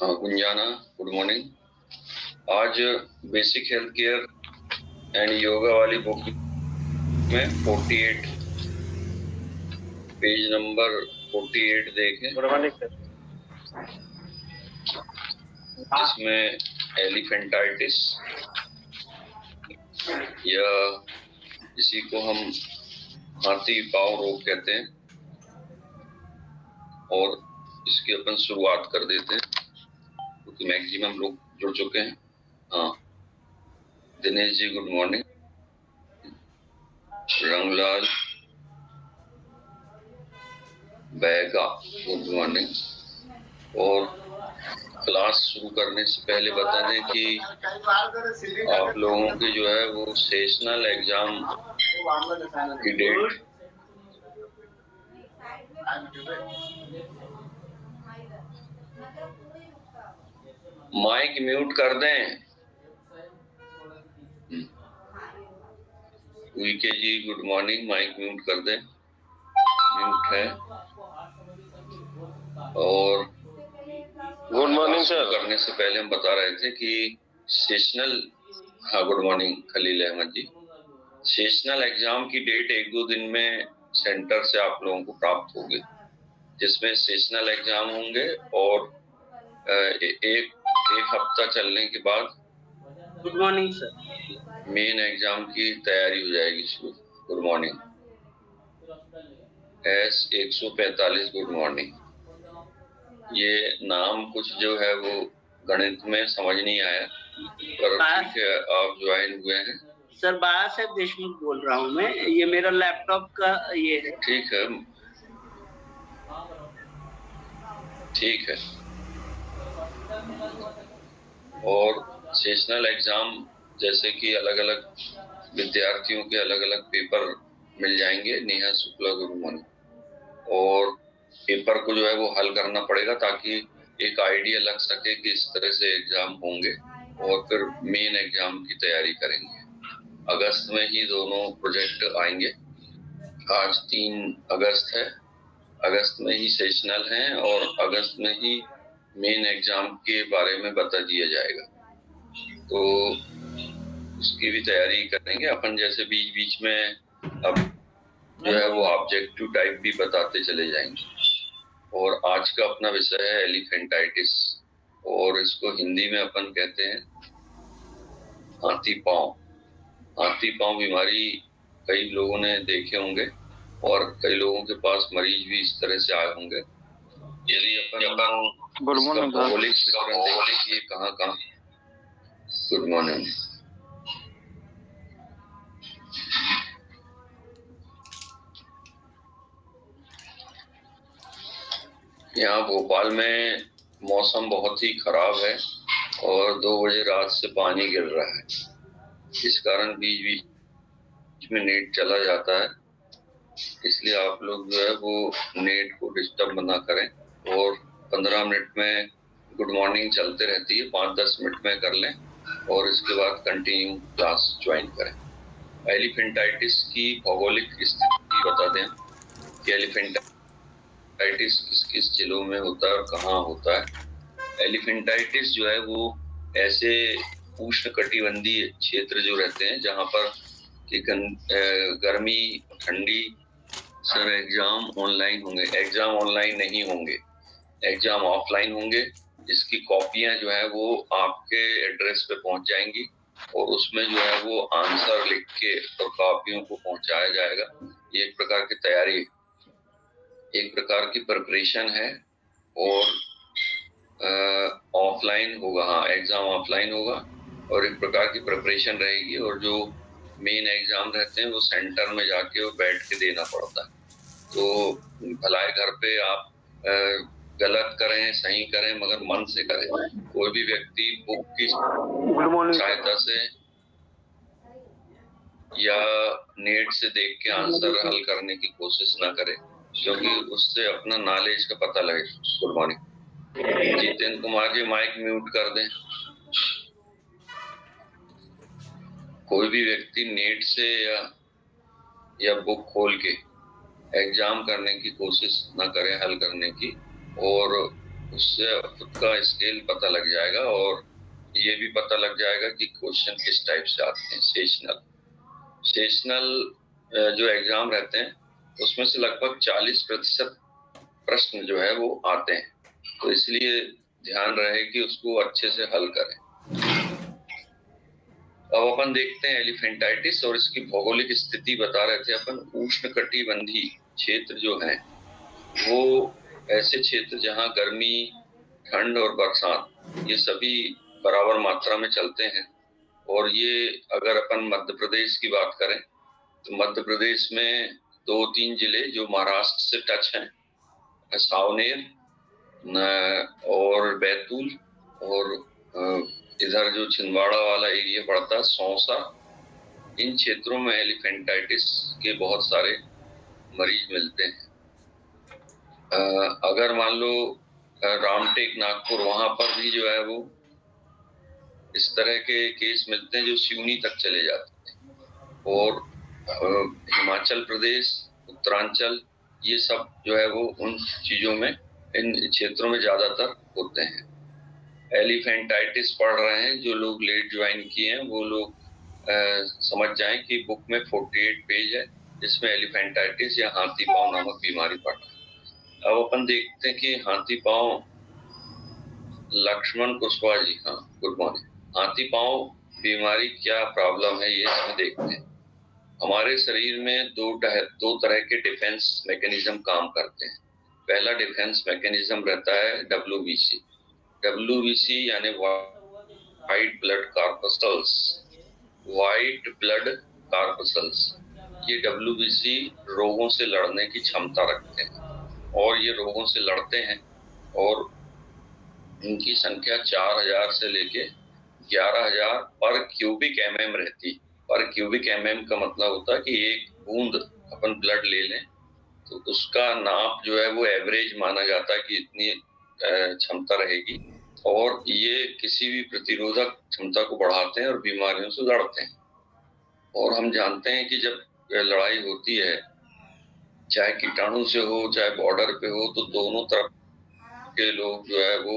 गुंजाना, good morning. आज basic health care and yoga वाली book में 48 पेज नंबर 48 देखें। Good morning sir. जिसमें एलिफेंटाइटिस या इसी को हम हाथी पांव रोग कहते हैं, और इसकी अपन शुरुआत कर देते हैं क्योंकि मैक्सिमम लोग जुड़ चुके हैं। हाँ, Dinesh ji good morning, Ranglal Baiga good morning. और क्लास शुरू करने से पहले बता दें कि आप लोगों की जो है वो सेशनल एग्जाम की डेट माइक म्यूट कर दें। वीके जी गुड मॉर्निंग, माइक म्यूट कर दें, म्यूट है। और गुड मॉर्निंग सर। करने से पहले हम बता रहे थे कि सेशनल, हाँ गुड मॉर्निंग खलील अहमद जी, सेशनल एग्जाम की डेट 1-2 दिन में सेंटर से आप लोगों को प्राप्त होगी, जिसमें सेशनल एग्जाम होंगे और एक हफ्ता चलने के बाद good morning sir main exam की तैयारी हो जाएगी शुरू। Good morning. S145 good morning. ये नाम कुछ जो है वो गणित में समझ नहीं आया, पर ठीक है आप ज्वाइन हुए हैं। सर बाला साहब देशमुख बोल रहा हूँ मैं, ये मेरा लैपटॉप का ये है। ठीक है, ठीक है। और सेशनल एग्जाम जैसे कि अलग अलग विद्यार्थियों के अलग अलग पेपर मिल जाएंगे। Neha Shukla good morning. और पेपर को जो है वो हल करना पड़ेगा ताकि एक आइडिया लग सके कि इस तरह से एग्जाम होंगे, और फिर मेन एग्जाम की तैयारी करेंगे। अगस्त में ही दोनों प्रोजेक्ट आएंगे। आज 3 अगस्त है, अगस्त में ही सेशनल हैं और अगस्त में ही मेन एग्जाम के बारे में बता दिया जाएगा, तो उसकी भी तैयारी करेंगे अपन। जैसे बीच बीच में अब जो है वो ऑब्जेक्टिव टाइप भी बताते चले जाएंगे। और आज का अपना विषय है एलिफेंटाइटिस, और इसको हिंदी में अपन कहते हैं हाथी पांव। हाथी पांव बीमारी कई लोगों ने देखे होंगे और कई लोगों के पास मरीज भी इस तरह से आए होंगे। यदि अपन भौगोलिक विवरण देखें कि कहाँ गुड मॉर्निंग, यहाँ भोपाल में मौसम बहुत ही खराब है और 2 बजे रात से पानी गिर रहा है। इस कारण बीच बीच में नेट चला जाता है, इसलिए आप लोग जो है वो नेट को डिस्टर्ब ना करें। और 15 मिनट में गुड मॉर्निंग चलते रहती है, 5-10 मिनट में कर लें और इसके बाद कंटिन्यू क्लास ज्वाइन करें। एलिफेंटाइटिस की भौगोलिक स्थिति बता दें कि एलिफेंटाइटिस किस किस जिलों में होता है और कहाँ होता है। एलिफेंटाइटिस जो है वो ऐसे उष्णकटिबंधीय क्षेत्र जो रहते हैं जहाँ पर कि गर्मी ठंडी। सर एग्जाम ऑनलाइन होंगे? एग्जाम ऑनलाइन नहीं होंगे, एग्जाम ऑफलाइन होंगे। इसकी कॉपियां जो है वो आपके एड्रेस पे पहुंच जाएंगी और उसमें जो है वो आंसर लिख के और कॉपियों को पहुंचाया जाएगा। ये एक प्रकार की तैयारी, एक प्रकार की प्रिपरेशन है। और ऑफलाइन होगा, हाँ एग्जाम ऑफलाइन होगा और एक प्रकार की प्रिपरेशन रहेगी। और जो मेन एग्जाम रहते हैं वो सेंटर में जाके और बैठ के देना पड़ता है। तो भलाई घर पे आप गलत करें सही करें मगर मन से करें। कोई भी व्यक्ति बुक की सहायता से या नेट से देख के आंसर हल करने की कोशिश ना करे, क्योंकि उससे अपना नॉलेज का पता लगे। Good morning. Jitendra Kumar ji mic mute कर दें। कोई भी व्यक्ति नेट से या बुक खोल के एग्जाम करने की कोशिश ना करे हल करने की, और उससे खुद का स्केल पता लग जाएगा और ये भी पता लग जाएगा कि क्वेश्चन किस टाइप से आते हैं। सेशनल जो एग्जाम रहते हैं उसमें से लगभग 40% प्रश्न जो है वो आते हैं, तो इसलिए ध्यान रहे कि उसको अच्छे से हल करें। अब अपन देखते हैं एलिफेंटाइटिस और इसकी भौगोलिक स्थिति बता रहे थे अपन। उष्णकटिबंधीय क्षेत्र जो है वो ऐसे क्षेत्र जहाँ गर्मी, ठंड और बरसात ये सभी बराबर मात्रा में चलते हैं। और ये अगर अपन मध्य प्रदेश की बात करें तो मध्य प्रदेश में 2-3 जिले जो महाराष्ट्र से टच हैं, सावनेर और बैतूल, और इधर जो छिंदवाड़ा वाला एरिया पड़ता है, सौंसा, इन क्षेत्रों में एलिफेंटाइटिस के बहुत सारे मरीज मिलते हैं। अगर मान लो रामटेक, नागपुर, वहां पर भी जो है वो इस तरह के केस मिलते हैं जो सिवनी तक चले जाते हैं। और हिमाचल प्रदेश, उत्तरांचल, ये सब जो है वो उन चीजों में, इन क्षेत्रों में ज्यादातर होते हैं। एलिफेंटाइटिस पढ़ रहे हैं जो लोग लेट ज्वाइन किए हैं वो लोग समझ जाएं कि बुक में 48 पेज है जिसमें एलिफेंटाइटिस या हाथी पांव नामक बीमारी पढ़ रहे हैं। अब अपन देखते हैं कि हाथी पांव, लक्ष्मण कुशवाहा जी, हाँ, गुड मॉर्निंग। हाथी पांव बीमारी क्या प्रॉब्लम है ये इसमें देखते हैं। हमारे शरीर में दो तरह के डिफेंस मैकेनिज्म काम करते हैं। पहला डिफेंस मैकेनिज्म रहता है WBC। WBC यानी व्हाइट ब्लड कॉर्पस्कल्स। व्हाइट ब्लड कॉर्पस्कल्स, ये WBC रोगों से लड़ने की क्षमता रखते हैं और ये रोगों से लड़ते हैं। और इनकी संख्या 4000 से लेके 11000 पर क्यूबिक mm रहती। पर क्यूबिक mm का मतलब होता है कि एक बूंद अपन ब्लड ले लें तो उसका नाप जो है वो एवरेज माना जाता है कि इतनी क्षमता रहेगी। और ये किसी भी प्रतिरोधक क्षमता को बढ़ाते हैं और बीमारियों से लड़ते हैं। और हम जानते हैं कि जब लड़ाई होती है, चाहे कीटाणु से हो चाहे बॉर्डर पे हो, तो दोनों तरफ के लोग जो है वो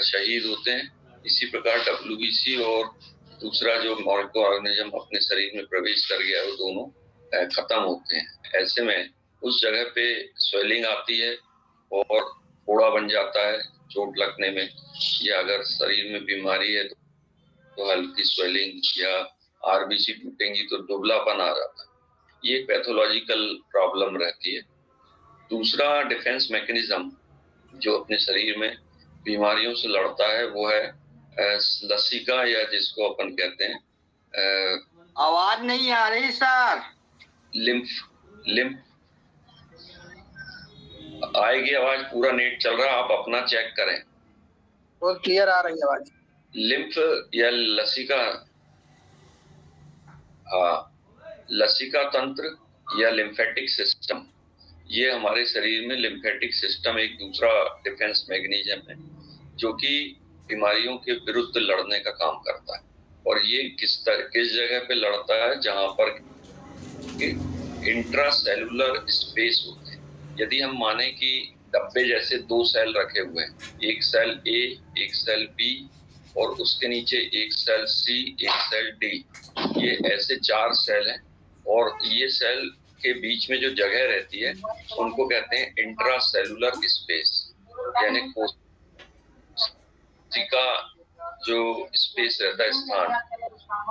शहीद होते हैं। इसी प्रकार WBC और दूसरा जो माइक्रो ऑर्गेनिज्म अपने शरीर में प्रवेश कर गया है वो दोनों खत्म होते हैं। ऐसे में उस जगह पे स्वेलिंग आती है और फोड़ा बन जाता है चोट लगने में, या अगर शरीर में बीमारी है तो हल्की स्वेलिंग, या RBC टूटेंगी तो दुबलापन आ जाता है। ये पैथोलॉजिकल प्रॉब्लम रहती है। दूसरा डिफेंस मैकेनिज्म जो अपने शरीर में बीमारियों से लड़ता है वो है लसिका, या जिसको अपन कहते हैं आवाज नहीं आ रही सर। लिम्फ। लिम्फ आएगी आवाज, पूरा नेट चल रहा है, आप अपना चेक करें। बहुत क्लियर आ रही आवाज। लिम्फ या लसिका, हाँ, लसिका तंत्र या लिम्फेटिक सिस्टम, ये हमारे शरीर में लिम्फेटिक सिस्टम एक दूसरा डिफेंस मैकेनिज्म है जो कि बीमारियों के विरुद्ध लड़ने का काम करता है। और ये किस जगह पे लड़ता है, जहां पर इंट्रासेलुलर स्पेस होते हैं। यदि हम माने कि डब्बे जैसे 2 सेल रखे हुए हैं, एक सेल A, एक सेल B और उसके नीचे एक सेल C, एक सेल D, ये ऐसे 4 सेल हैं। और ये सेल के बीच में जो जगह रहती है उनको कहते हैं इंट्रासेलुलर स्पेस, यानी कोशिका जो स्पेस रहता है, स्थान,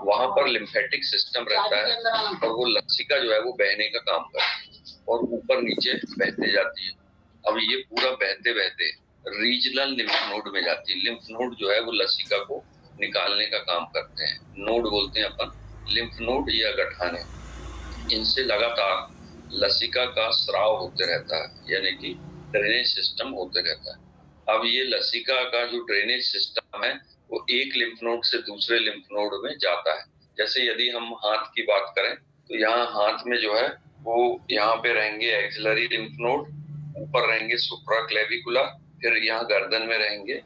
वहां पर लिम्फेटिक सिस्टम रहता है और वो लसिका जो है वो बहने का काम करती है और ऊपर नीचे बहते जाती है। अब ये पूरा बहते बहते रीजनल लिम्फ नोड में जाती है। लिम्फ नोड जो है वो लसिका को निकालने का काम करते हैं। नोड बोलते हैं अपन लिम्फ नोड या गठाने। इनसे लगातार लसिका का स्राव होते रहता है, यानी कि ड्रेनेज सिस्टम होते रहता है। अब ये लसिका का जो ड्रेनेज सिस्टम है वो एक लिम्फ नोड से दूसरे लिम्फ नोड में जाता है। जैसे यदि हम हाथ की बात करें तो यहाँ हाथ में जो है वो यहाँ पे रहेंगे एक्सिलरी लिम्फ नोड, ऊपर रहेंगे सुप्राक्लेविकुलर, फिर यहाँ गर्दन में रहेंगे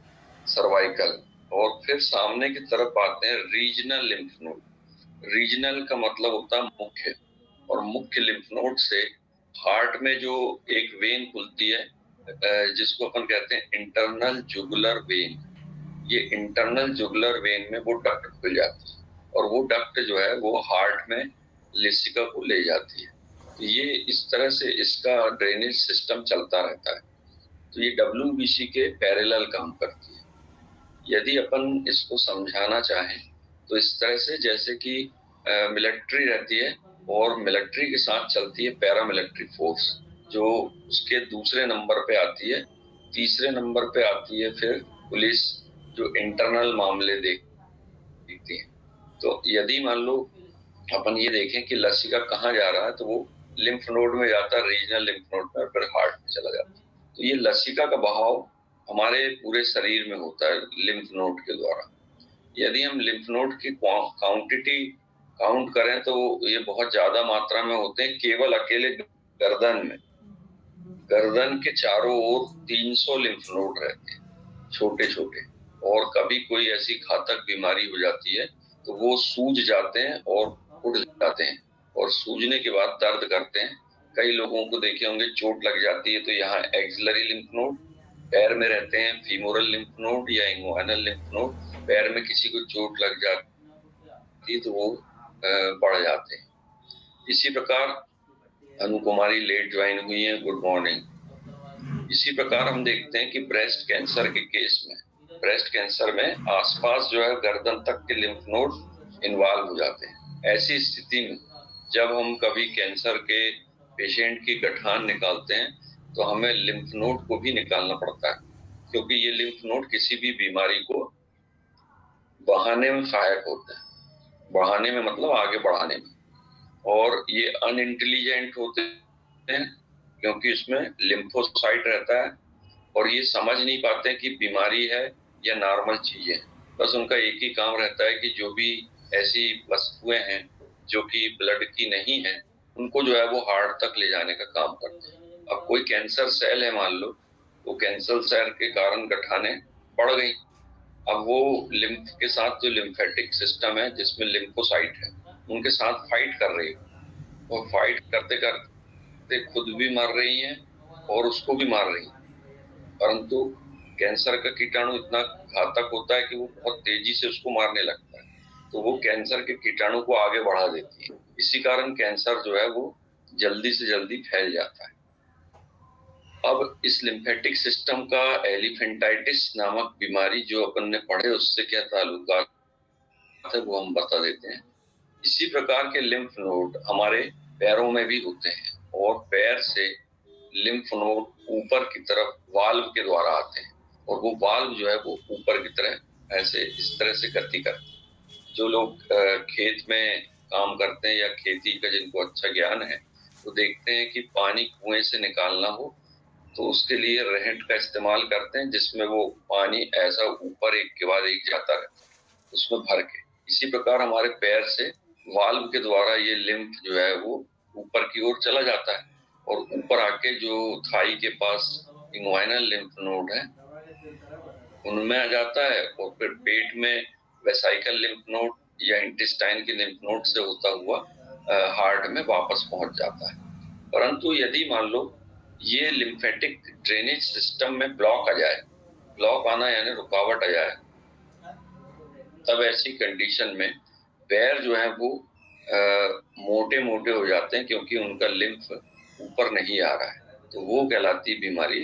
सर्वाइकल, और फिर सामने की तरफ आते हैं रीजनल लिम्फ नोड। रीजनल का मतलब होता है मुख्य, और मुख्य लिम्फ नोड से हार्ट में जो एक वेन खुलती है जिसको अपन कहते हैं इंटरनल जुगुलर वेन। ये इंटरनल जुगुलर वेन में वो डक्ट खुल जाती है और वो डक्ट जो है वो हार्ट में लेसिका को ले जाती है। तो ये इस तरह से इसका ड्रेनेज सिस्टम चलता रहता है। तो ये WBC के पैरेलल काम करती है। यदि अपन इसको समझाना चाहें तो इस तरह से, जैसे कि मिलिट्री रहती है और मिलिट्री के साथ चलती है पैरामिलिट्री फोर्स, जो उसके दूसरे नंबर पे आती है। तीसरे नंबर पे आती है फिर पुलिस, जो इंटरनल मामले देखती है। तो यदि मान लो अपन ये देखें कि लसिका कहाँ जा रहा है, तो वो लिम्फ नोड में जाता है, रीजनल लिम्फ नोड में, फिर हार्ट में चला जाता है। तो ये लसिका का बहाव हमारे पूरे शरीर में होता है लिम्फ नोड के द्वारा। यदि हम लिम्फ नोड की क्वांटिटी काउंट करें तो ये बहुत ज्यादा मात्रा में होते हैं। केवल अकेले गर्दन में, गर्दन के चारों ओर 300 लिम्फ नोड रहते हैं, छोटे छोटे। और कभी कोई ऐसी घातक बीमारी हो जाती है तो वो सूज जाते हैं और उड़ जाते हैं, और सूजने के बाद दर्द करते हैं। कई लोगों को देखे होंगे चोट लग जाती है तो यहाँ एक्सिलरी लिम्फ नोड पैर में रहते हैं, फीमोरल लिम्फ नोड या इंग्वाइनल लिम्फ नोड। पैर में किसी को चोट लग जाती है तो वो बढ़ जाते हैं। इसी प्रकार अनु कुमारी लेट ज्वाइन हुई है, गुड मॉर्निंग। इसी प्रकार हम देखते हैं कि ब्रेस्ट कैंसर के केस में, ब्रेस्ट कैंसर में आसपास जो है गर्दन तक के लिम्फ नोड इन्वॉल्व हो जाते हैं। ऐसी स्थिति में जब हम कभी कैंसर के पेशेंट की गठान निकालते हैं तो हमें लिम्फ नोड को भी निकालना पड़ता है, क्योंकि ये लिम्फ नोड किसी भी बीमारी को बढ़ाने में सहायक होते हैं। बढ़ाने में मतलब आगे बढ़ाने में। और ये अनइंटेलिजेंट होते हैं क्योंकि इसमें लिम्फोसाइट रहता है और ये समझ नहीं पाते कि बीमारी है या नॉर्मल चीजें। बस उनका एक ही काम रहता है कि जो भी ऐसी वस्तुएं हैं जो कि ब्लड की नहीं है, उनको जो है वो हार्ट तक ले जाने का काम करते हैं। अब कोई कैंसर सेल है मान लो, तो कैंसर सेल के कारण गठाने बढ़ गई। अब वो लिम्फ के साथ जो लिम्फेटिक सिस्टम है जिसमें लिम्फोसाइट है, उनके साथ फाइट कर रही है, और फाइट करते करते खुद भी मर रही हैं और उसको भी मार रही हैं। परंतु कैंसर का कीटाणु इतना घातक होता है कि वो बहुत तेजी से उसको मारने लगता है, तो वो कैंसर के कीटाणु को आगे बढ़ा देती है। इसी कारण कैंसर जो है वो जल्दी से जल्दी फैल जाता है। अब इस लिम्फेटिक सिस्टम का एलिफेंटाइटिस नामक बीमारी जो अपन ने पढ़े उससे क्या ताल्लुकात है वो हम बता देते हैं। इसी प्रकार के लिम्फ नोड हमारे पैरों में भी होते हैं, और पैर से लिम्फ नोड ऊपर की तरफ वाल्व के द्वारा आते हैं, और वो वाल्व जो है वो ऊपर की तरह ऐसे इस तरह से गति करते हैं। जो लोग खेत में काम करते हैं या खेती का जिनको अच्छा ज्ञान है, तो देखते हैं कि पानी कुएं से निकालना हो तो उसके लिए रहट का इस्तेमाल करते हैं, जिसमें वो पानी ऐसा ऊपर एक के बाद एक जाता रहता है उसमें भर के। इसी प्रकार हमारे पैर से वाल्व के द्वारा ये लिम्फ जो है वो ऊपर की ओर चला जाता है, और ऊपर आके जो थाई के पास इंग्वाइनल लिम्फ नोड है उनमें आ जाता है, और फिर पेट में वेसाइकल लिम्फ नोड या इंटेस्टाइन के लिम्फ नोड से होता हुआ हार्ट में वापस पहुंच जाता है। परंतु यदि मान लो ये लिम्फेटिक ड्रेनेज सिस्टम में ब्लॉक आ जाए, ब्लॉक आना यानी रुकावट आ जाए, तब ऐसी कंडीशन में पैर जो है वो मोटे मोटे हो जाते हैं, क्योंकि उनका लिम्फ ऊपर नहीं आ रहा है। तो वो कहलाती बीमारी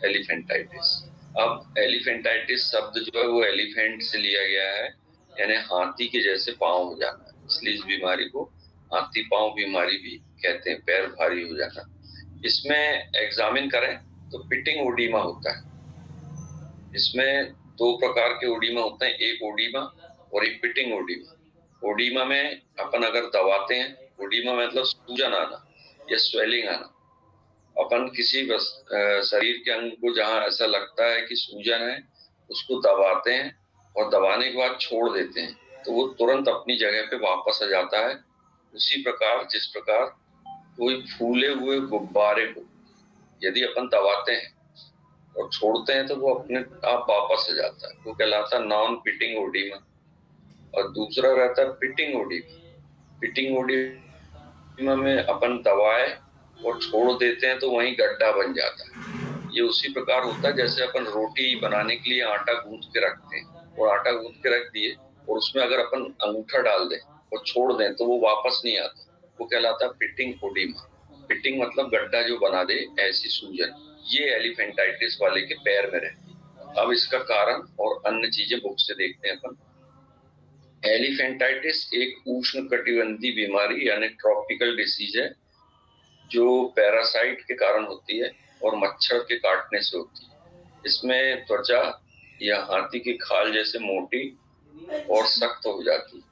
एलिफेंटाइटिस। अब एलिफेंटाइटिस शब्द जो है वो एलिफेंट से लिया गया है, यानी हाथी के जैसे पांव हो जाना, इसलिए इस बीमारी को हाथी पांव बीमारी भी कहते हैं, पैर भारी हो जाना। इसमें एग्जामिन करें तो पिटिंग ओडीमा होता है। इसमें दो प्रकार के ओडीमा होते हैं, एक ओडीमा और एक पिटिंग ओडीमा। ओडीमा में अपन अगर दबाते हैं, ओडीमा मतलब सूजन आना या स्वेलिंग आना। अपन किसी शरीर के अंग को जहां ऐसा लगता है कि सूजन है उसको दबाते हैं, और दबाने के बाद छोड़ देते हैं तो वो तुरंत अपनी जगह पे वापस आ जाता है। उसी प्रकार जिस प्रकार कोई फूले हुए गुब्बारे को यदि अपन दबाते हैं और छोड़ते हैं तो वो अपने आप वापस आ जाता है, वो कहलाता है नॉन पिटिंग ओडीमा। और दूसरा रहता है पिटिंग ओडीमा। पिटिंग ओडीमा में अपन दबाए और छोड़ देते हैं तो वहीं गड्ढा बन जाता है। ये उसी प्रकार होता है जैसे अपन रोटी बनाने के लिए आटा गूंथ के रखते हैं, और आटा गूंथ के रख दिए और उसमें अगर अपन अंगूठा डाल दें और छोड़ दें तो वो वापस नहीं आता, वो कहलाता है पिटिंग ओडिमा। पिटिंग मतलब गड्ढा जो बना दे, ऐसी सूजन। ये एलिफेंटाइटिस वाले के पैर में रहती है। अब इसका कारण और अन्य चीजें बुक से देखते हैं अपन। एलिफेंटाइटिस एक उष्णकटिबंधीय बीमारी यानी ट्रॉपिकल डिसीज है, जो पैरासाइट के कारण होती है और मच्छर के काटने से होती है। इसमें त्वचा या हाथी की खाल जैसे मोटी और सख्त हो जाती है,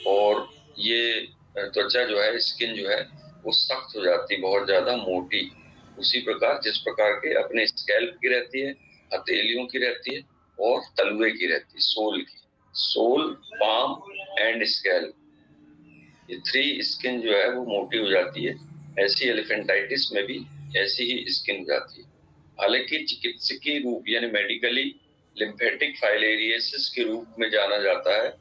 और ये त्वचा जो है, स्किन जो है, वो सख्त हो जाती है, बहुत ज्यादा मोटी। उसी प्रकार जिस प्रकार के अपने स्कैल्प की रहती है, हथेलियों की रहती है और तलुए की रहती है, सोल की। सोल, पाम एंड स्कैल्प, ये थ्री स्किन जो है वो मोटी हो जाती है। ऐसी एलिफेंटाइटिस में भी ऐसी ही स्किन हो जाती है। हालांकि चिकित्सकीय रूप यानी मेडिकली लिम्फेटिक फाइलेरियोसिस के रूप में जाना जाता है।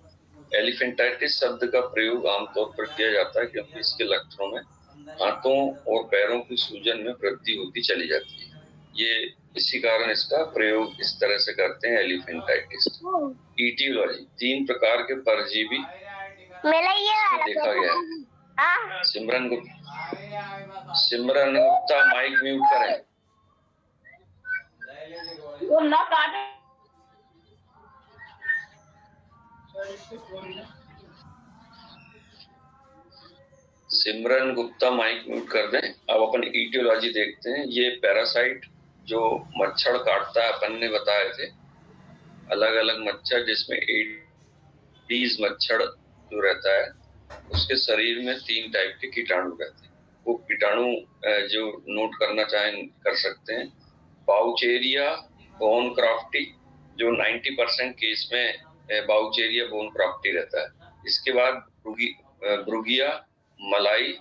एलिफेंटाइटिस शब्द का प्रयोग आमतौर पर किया जाता है क्योंकि इसके लक्षणों में हाथों और पैरों की सूजन में वृद्धि होती चली जाती है। ये इसी कारण इसका प्रयोग इस तरह से करते हैं, एलिफेंटाइटिस। ईटियोलॉजी, 3 प्रकार के परजीवी देखा गया है। सिमरन गुप्ता माइक म्यूट करें। सिमरन गुप्ता माइक म्यूट कर दें। अब अपन ईटियोलॉजी देखते हैं। ये पैरासाइट जो मच्छर काटता है, अपन ने बताए थे अलग अलग मच्छर, जिसमें एडीज मच्छर जो रहता है उसके शरीर में 3 टाइप के कीटाणु रहते हैं। वो कीटाणु जो नोट करना चाहें कर सकते हैं। बाउचेरिया बोन क्राफ्टी, जो 90% केस में बाउचेरिया बोन क्राफ्टी रहता है। इसके बाद ब्रुगिया मलाई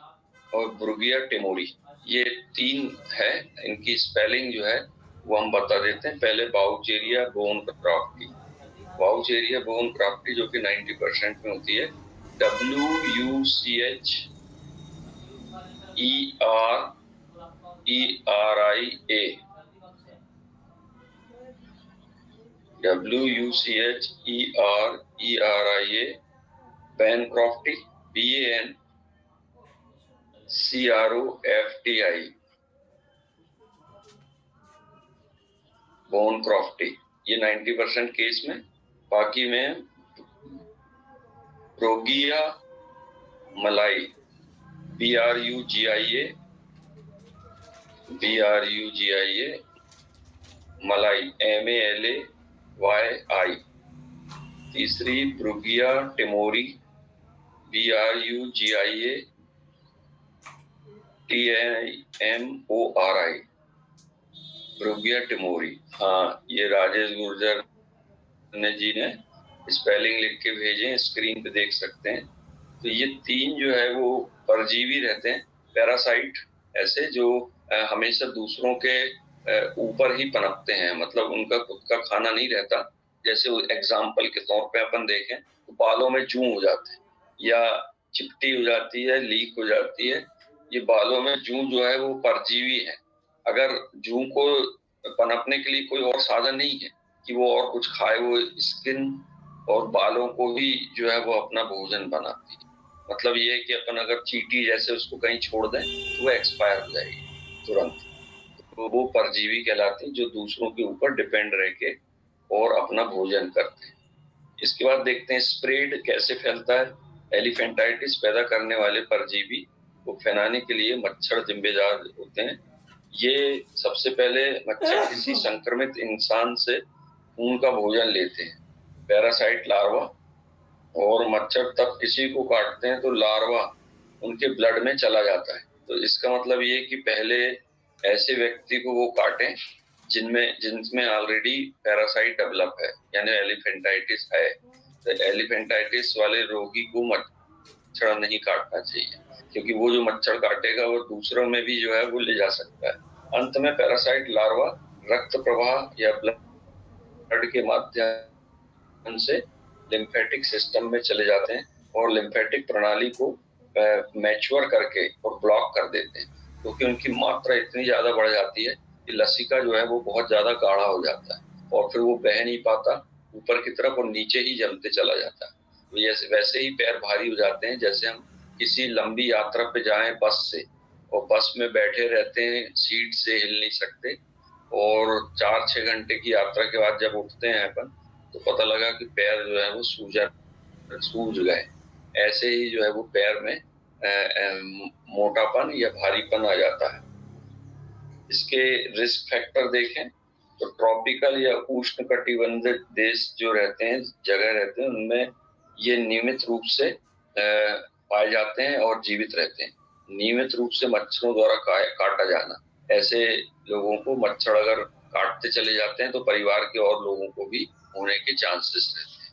और ब्रुगिया टिमोरी, ये 3 है। इनकी स्पेलिंग जो है वो हम बता देते हैं। पहले बाउचेरिया बोन क्राफ्टी। बाउचेरिया बोन क्राफ्टी जो कि 90% में होती है, WUCHERERIA, WUCHERERIA, bancrofti, BANCROFTI, bone क्रॉफ्टी। ये 90% केस में। बाकी में ब्रुगिया मलाई, BRUGIA मलाई, MALAYI। तीसरी ब्रुगिया टिमोरी, BRUGIA TIMORI, ब्रुगिया टिमोरी। हाँ, ये राजेश गुर्जर जी ने स्पेलिंग लिख के भेजे, स्क्रीन पे देख सकते हैं। तो ये 3 जो है वो परजीवी रहते हैं, पैरासाइट, ऐसे जो हमेशा दूसरों के ऊपर ही पनपते हैं, मतलब उनका खुद का खाना नहीं रहता। जैसे एग्जाम्पल के तौर पे अपन देखें तो बालों में जूं हो जाते हैं या चिपटी हो जाती है, लीक हो जाती है। ये बालों में जूं जो है वो परजीवी है। अगर जूं को पनपने के लिए कोई और साधन नहीं है कि वो और कुछ खाए, वो स्किन और बालों को ही जो है वो अपना भोजन बनाती है। मतलब ये है कि अपन अगर चींटी जैसे उसको कहीं छोड़ दें तो वो एक्सपायर हो जाएगी तुरंत। तो वो परजीवी कहलाती है, जो दूसरों के ऊपर डिपेंड रह के और अपना भोजन करते हैं। इसके बाद देखते हैं स्प्रेड कैसे फैलता है। एलिफेंटाइटिस पैदा करने वाले परजीवी को फैलाने के लिए मच्छर जिम्मेदार होते हैं। ये सबसे पहले मच्छर किसी संक्रमित इंसान से खून का भोजन लेते हैं, पैरासाइट लार्वा, और मच्छर तब किसी को काटते हैं तो लार्वा उनके ब्लड में चला जाता है। तो इसका मतलब ये कि पहले ऐसे व्यक्ति को वो काटें जिनमें ऑलरेडी पैरासाइट डेवलप है, यानी एलिफेंटाइटिस है। तो एलिफेंटाइटिस वाले रोगी को मच्छर नहीं काटना चाहिए, क्योंकि वो जो मच्छर काटेगा वो दूसरों में भी जो है वो ले जा सकता है। अंत में पैरासाइट लार्वा रक्त प्रवाह या ब्लड के माध्यम से लिम्फेटिक सिस्टम में चले जाते हैं और लिम्फेटिक प्रणाली को मैच्योर करके और ब्लॉक कर देते हैं। क्योंकि उनकी मात्रा इतनी ज्यादा बढ़ जाती है कि लसिका जो है वो बहुत ज्यादा गाढ़ा हो जाता है और फिर वो बह नहीं पाता ऊपर की तरफ और नीचे ही जमते चला जाता है। वैसे ही पैर भारी हो जाते हैं जैसे हम किसी लंबी यात्रा पे जाएं बस से, और बस में बैठे रहते हैं, सीट से हिल नहीं सकते, और 4-6 घंटे की यात्रा के बाद जब उठते हैं अपन तो पता लगा कि पैर जो है वो सूज गए। ऐसे ही जो है वो पैर में मोटापन या भारीपन आ जाता है। इसके रिस्क फैक्टर देखें तो ट्रॉपिकल या उष्ण कटिबंधीय देश जो रहते हैं, जगह रहते हैं, उनमें ये नियमित रूप से पाए जाते हैं और जीवित रहते हैं। नियमित रूप से मच्छरों द्वारा काटा जाना, ऐसे लोगों को मच्छर अगर काटते चले जाते हैं तो परिवार के और लोगों को भी होने के चांसेस रहते हैं।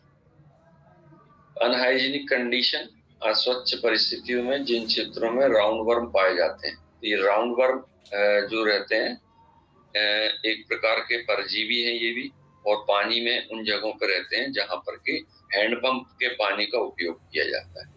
अनहाइजीनिक कंडीशन, अस्वच्छ परिस्थितियों में जिन क्षेत्रों में राउंड वर्म पाए जाते हैं, ये राउंड वर्म जो रहते हैं एक प्रकार के परजीवी हैं ये भी, और पानी में उन जगहों पर रहते हैं जहां पर के हैंडपंप के पानी का उपयोग किया जाता है।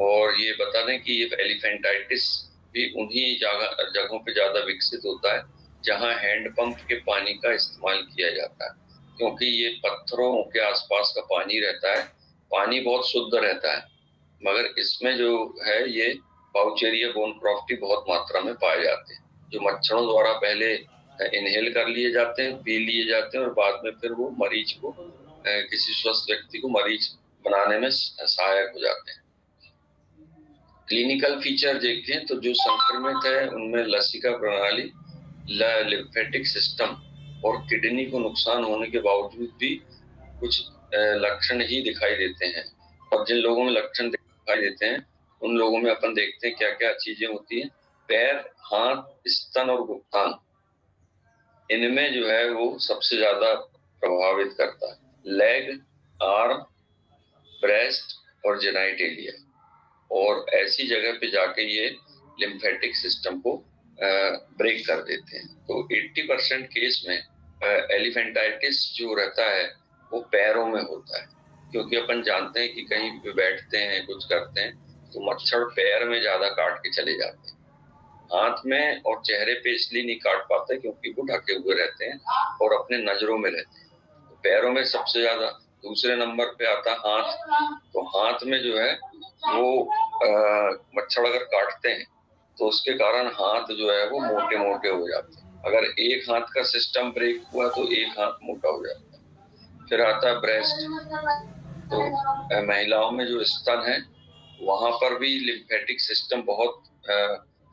और ये बता दें कि ये एलिफेंटाइटिस भी उन्हीं जगहों पे ज्यादा विकसित होता है जहां हैंडपंप के पानी का इस्तेमाल किया जाता है, क्योंकि ये पत्थरों के आसपास का पानी रहता है, पानी बहुत शुद्ध रहता है, मगर इसमें जो है ये पाउचेरिया बोनक्रॉफ्टी बहुत मात्रा में पाए जाते हैं, जो मच्छरों द्वारा पहले इनहेल कर लिए जाते हैं, पी लिए जाते हैं, और बाद में फिर वो मरीज को, किसी स्वस्थ व्यक्ति को मरीज बनाने में सहायक हो जाते हैं। क्लिनिकल फीचर देखें तो जो संक्रमित है उनमें लसिका प्रणाली, लिम्फेटिक सिस्टम और किडनी को नुकसान होने के बावजूद भी कुछ लक्षण ही दिखाई देते हैं। और जिन लोगों में लक्षण दिखाई देते हैं उन लोगों में अपन देखते हैं क्या क्या चीजें होती हैं। पैर, हाथ, स्तन और गुप्तांग, इनमें जो है वो सबसे ज्यादा प्रभावित करता है। लेग, आर्म, ब्रेस्ट और जेनाइटेलिया, और ऐसी जगह पे जाके ये लिम्फेटिक सिस्टम को ब्रेक कर देते हैं। तो 80% केस में एलिफेंटाइटिस जो रहता है वो पैरों में होता है, क्योंकि अपन जानते हैं कि कहीं पे बैठते हैं, कुछ करते हैं तो मच्छर पैर में ज्यादा काट के चले जाते हैं। हाथ में और चेहरे पे इसलिए नहीं काट पाते क्योंकि वो ढके हुए रहते हैं और अपने नजरों में रहते हैं। तो पैरों में सबसे ज्यादा। दूसरे नंबर पे आता है हाथ। तो हाथ में जो है वो मच्छर अगर काटते हैं तो उसके कारण हाथ जो है वो मोटे मोटे हो जाते हैं। अगर एक हाथ का सिस्टम ब्रेक हुआ तो एक हाथ मोटा हो जाता है। फिर आता है ब्रेस्ट। तो महिलाओं में जो स्तन है वहां पर भी लिम्फेटिक सिस्टम बहुत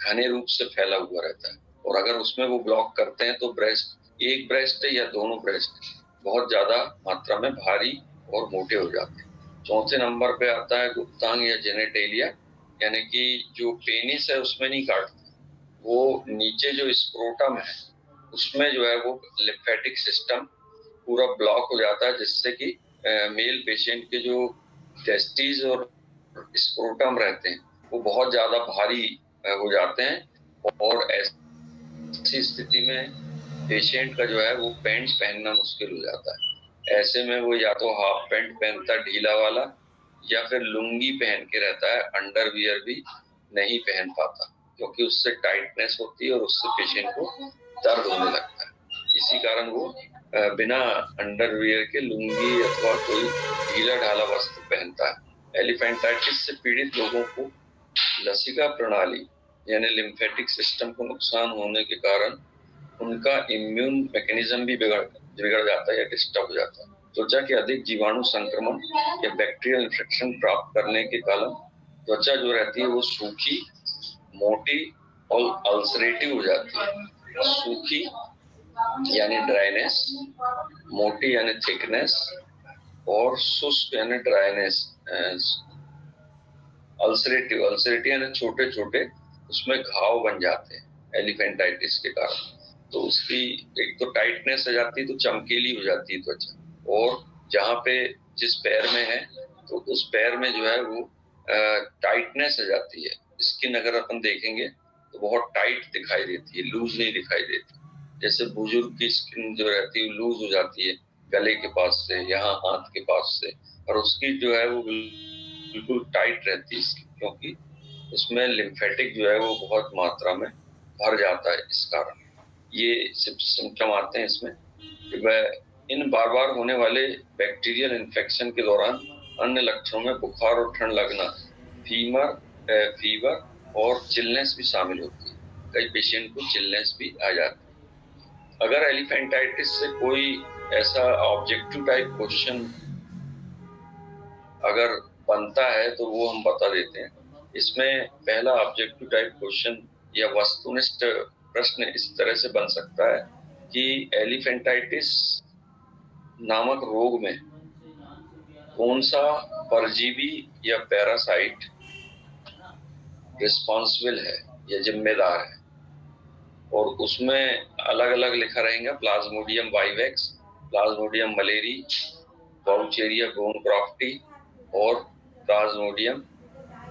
घने रूप से फैला हुआ रहता है, और अगर उसमें वो ब्लॉक करते हैं तो ब्रेस्ट, एक ब्रेस्ट या दोनों ब्रेस्ट बहुत ज्यादा मात्रा में भारी और मोटे हो जाते हैं। चौथे नंबर पे आता है गुप्तांग या जेनेटेलिया, यानी कि जो पेनिस है उसमें नहीं काटते, वो नीचे जो स्क्रोटम है उसमें जो है वो लिम्फेटिक सिस्टम पूरा ब्लॉक हो जाता है, जिससे कि मेल पेशेंट के जो टेस्टिस और स्क्रोटम रहते हैं वो बहुत ज्यादा भारी हो जाते हैं, और ऐसी स्थिति में पेशेंट का जो है वो पैंट पहनना मुश्किल हो जाता है। ऐसे में वो या तो हाफ पैंट पहनता ढीला वाला, या फिर लुंगी पहन के रहता है, अंडरवियर भी नहीं पहन पाता, क्योंकि उससे टाइटनेस होती है और उससे पेशेंट को दर्द होने लगता है। इसी कारण वो बिना अंडरवियर के लुंगी अथवा कोई ढीला ढाला वस्त्र पहनता है। एलिफेंटाइटिस से पीड़ित लोगों को लसिका प्रणाली यानी लिम्फेटिक सिस्टम को नुकसान होने के कारण उनका इम्यून मैकेनिज्म भी बिगड़ जाता है या डिस्टर्ब हो जाता है। त्वचा के अधिक जीवाणु संक्रमण या बैक्टीरियल इन्फेक्शन प्राप्त करने के कारण त्वचा जो रहती है वो सूखी, मोटी और अल्सरेटिव हो जाती है। सूखी यानी ड्राइनेस, मोटी यानी थिकनेस, और शुष्क यानी ड्राइनेस। अल्सरेटिव यानी छोटे छोटे उसमें घाव बन जाते हैं एलिफेंटाइटिस के कारण। तो उसकी एक तो टाइटनेस हो जाती है, तो चमकीली हो जाती है त्वचा, और जहाँ पे जिस पैर में है तो उस पैर में जो है वो टाइटनेस हो जाती है। स्किन अगर अपन देखेंगे तो बहुत टाइट दिखाई देती है, लूज नहीं दिखाई देती। जैसे बुजुर्ग की स्किन जो रहती है लूज हो जाती है गले के पास से, यहाँ हाथ के पास से, और उसकी जो है वो बिल्कुल टाइट रहती है, क्योंकि उसमें लिम्फेटिक जो है वो बहुत मात्रा में भर जाता है। इस कारण ये सिम्टम आते हैं इसमें कि वह इन बार बार होने वाले बैक्टीरियल इन्फेक्शन के दौरान अन्य लक्षणों में बुखार और ठंड लगना, फीवर और चिलनेस भी शामिल होती है। कई पेशेंट को चिलनेस भी आ जाती है। अगर एलिफेंटाइटिस से कोई ऐसा ऑब्जेक्टिव टाइप क्वेश्चन अगर बनता है तो वो हम बता देते हैं। इसमें पहला ऑब्जेक्टिव टाइप क्वेश्चन या वस्तुनिष्ठ प्रश्न इस तरह से बन सकता है कि एलिफेंटाइटिस नामक रोग में कौन सा परजीवी या पैरासाइट रिस्पॉन्सिबल है या जिम्मेदार है, और उसमें अलग अलग लिखा रहेगा प्लाज्मोडियम वाइवेक्स, प्लाज्मोडियम मलेरी, बाउचेरिया गोनोक्रॉफ्टी और प्लाज्मोडियम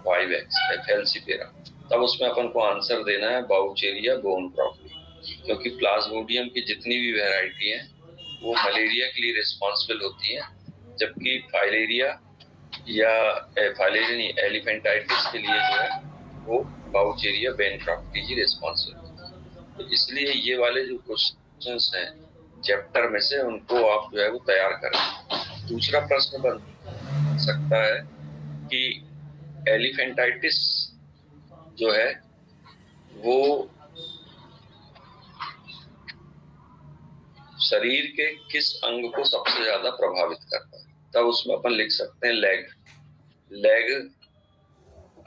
वाइवेक्स फैलसीपेरा। तब उसमें अपन को आंसर देना है बाउचेरिया गोनोक्रॉफ्टी, क्योंकि प्लाज्मोडियम की जितनी भी वैरायटी है वो मलेरिया के लिए रिस्पॉन्सिबल होती है, जबकि फाइलेरिया या फाइलेरिया नहीं एलिफेंटाइटिस के लिए जो है वो बाउचेरिया गोनोक्रॉफ्टी ही रिस्पॉन्सिबल होती है। तो इसलिए ये वाले जो क्वेश्चंस हैं चैप्टर में से उनको आप जो है वो तैयार करें। दूसरा प्रश्न बन सकता है कि एलिफेंटाइटिस जो है वो शरीर के किस अंग को सबसे ज्यादा प्रभावित करता है। तब उसमें अपन लिख सकते हैं लेग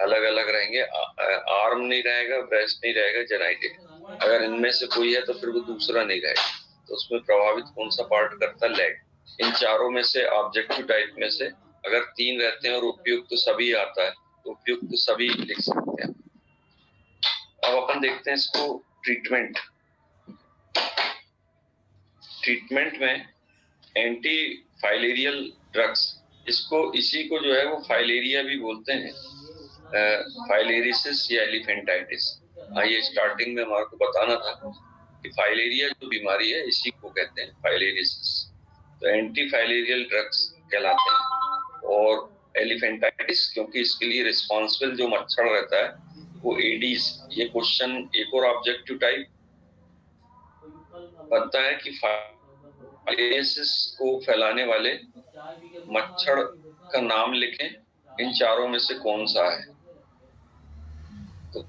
अलग अलग रहेंगे, आर्म नहीं रहेगा, ब्रेस्ट नहीं रहेगा, जेनाइटिक। अगर इनमें से कोई है तो फिर वो दूसरा नहीं रहेगा। तो उसमें प्रभावित कौन सा पार्ट करता है? लेग। इन चारों में से ऑब्जेक्टिव टाइप में से अगर 3 रहते हैं और उपयुक्त तो सभी आता है तो उपयुक्त तो सभी लिख सकते हैं। अब अपन देखते हैं इसको ट्रीटमेंट में एंटी फाइलेरियल ड्रग्स, इसी को जो है वो फाइलेरिया भी बोलते हैं, फाइलेरिसिस या एलिफेंटाइटिस। ये स्टार्टिंग में हमारे को बताना था कि फाइलेरिया जो बीमारी है इसी को कहते हैं फाइलेरिसिस। तो एंटी फाइलेरियल ड्रग्स कहलाते हैं। और एलिफेंटाइटिस क्योंकि इसके लिए रिस्पॉन्सिबल जो मच्छर रहता है वो एडीज। ये क्वेश्चन एक और ऑब्जेक्टिव टाइप बनता है कि फाइलेरिसिस को फैलाने वाले मच्छर का नाम लिखें, इन चारों में से कौन सा है। तो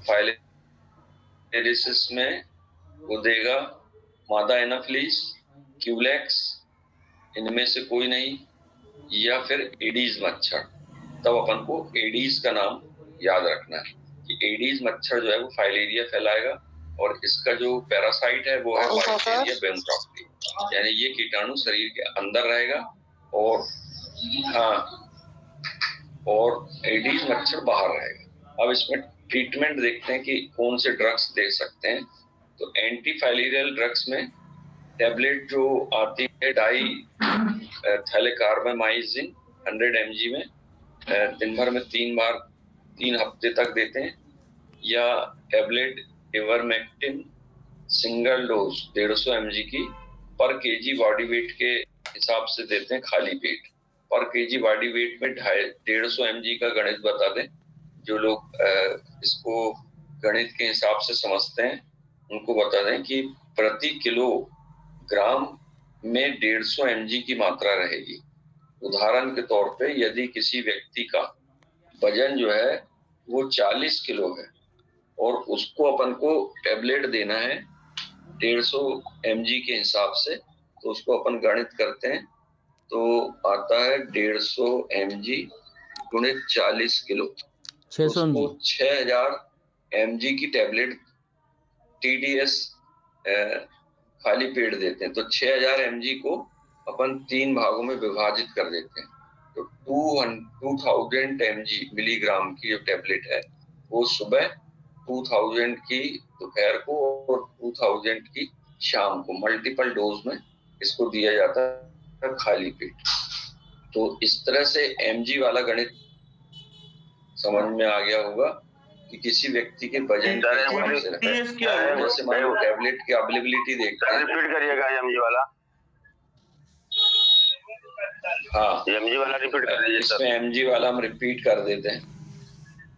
फाइलेरिसिस में वो देगा मादा एनाफिलीज, क्यूलेक्स, इनमें से कोई नहीं, या फिर एडीज मच्छर। तब अपन को एडीज का नाम याद रखना है कि एडीज मच्छर जो है वो फाइलेरिया फैलाएगा और इसका जो पैरासाइट है वो है बाक्टीरिया गोनोक्रॉफ्टी, यानी ये कीटाणु शरीर के अंदर रहेगा और एडीज मच्छर बाहर रहेगा। अब इसमें ट्रीटमेंट देखते हैं कि कौन से ड्रग्स दे सकते हैं। तो एंटी फाइलेरियल ड्रग्स में टैबलेट जो आती है डाई थैलेकार्बामाइजिन 100 mg में दिन भर में 3 बार 3 हफ्ते तक देते हैं, या tablet ivermectin single dose 150 mg की पर केजी बॉडी वेट के हिसाब से देते हैं खाली पेट। पर केजी बॉडी वेट में 150 mg का गणित बता दें। जो लोग इसको गणित के हिसाब से समझते हैं उनको बता दें कि प्रति किलोग्राम में 150 mg की मात्रा रहेगी। उदाहरण के तौर पे यदि किसी व्यक्ति का वजन जो है वो 40 किलो है और उसको अपन को टैबलेट देना है 150 mg के हिसाब से, तो उसको अपन गणित करते हैं तो आता है 150 mg गुणित 40 किलो, 600 mg, 6000 mg की टैबलेट TDS खाली पेट देते हैं। तो 6000 mg को अपन 3 भागों में विभाजित कर देते हैं। तो 2000 mg मिलीग्राम की जो टैबलेट है वो सुबह, 2000 की दोपहर को और 2000 की शाम को मल्टीपल डोज में इसको दिया जाता है खाली पेट। तो इस तरह से mg वाला गणित समझ में आ गया होगा कि किसी व्यक्ति के वजन के हिसाब से रखा है। जैसे मान लो टैबलेट की अवेलेबिलिटी देखते हैं, रिपीट करिएगा एमजी वाला। हाँ एमजी वाला रिपीट कर दीजिए सर। इसमें एमजी वाला हम रिपीट कर देते हैं।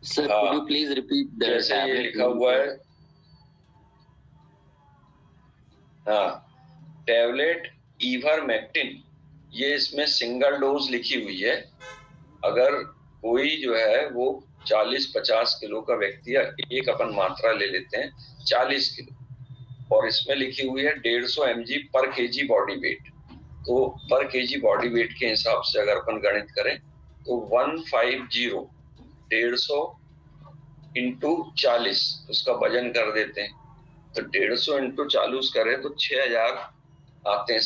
Sir could you please repeat the जैसे ये tablet लिखा हुआ है हाँ, टैबलेट इवरमेक्टिन, ये इसमें सिंगल डोज लिखी हुई है। अगर कोई जो है वो 40-50 किलो का व्यक्ति या एक अपन मात्रा ले लेते हैं 40 किलो, और इसमें लिखी हुई है 150 mg पर केजी बॉडी वेट, तो पर केजी बॉडी वेट के हिसाब से अगर अपन गणित करें तो 150 150 इंटू 40 उसका वजन कर देते हैं, तो 150 इंटू 40 करें तो 6000 आते हैं,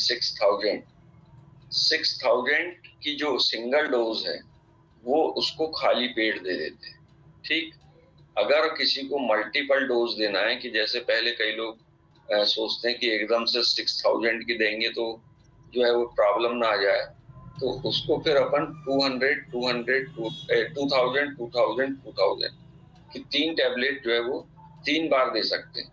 6000 की जो सिंगल डोज है वो उसको खाली पेट दे देते हैं। ठीक, अगर किसी को मल्टीपल डोज देना है, कि जैसे पहले कई लोग सोचते हैं कि एकदम से 6000 की देंगे तो जो है वो प्रॉब्लम ना आ जाए, तो उसको फिर अपन 200 200 2000 2000 2000 की 3 टैबलेट जो है वो 3 बार दे सकते हैं।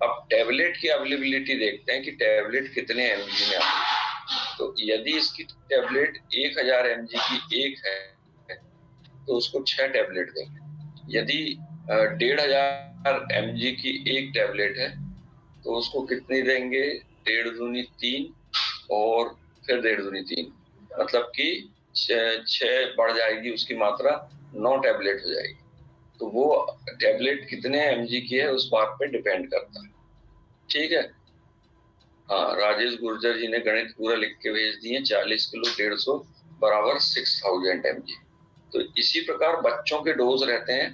अब टैबलेट की अवेलेबिलिटी देखते हैं कि टैबलेट कितने mg में आती है। तो यदि इसकी टैबलेट 1000 mg की एक है तो उसको 6 टैबलेट देंगे। यदि 1500 mg की एक टैबलेट है तो उसको कितनी देंगे, 1.5 दूनी 3 और फिर 1.5 दूनी 3, मतलब कि 6 बढ़ जाएगी उसकी मात्रा, 9 टैबलेट हो जाएगी। तो वो टैबलेट कितने mg की है उस बात पे डिपेंड करता है। ठीक है, हाँ, राजेश गुर्जर जी ने गणित पूरा लिख के भेज दिए, 40 किलो 150 बराबर 6000 mg। तो इसी प्रकार बच्चों के डोज रहते हैं,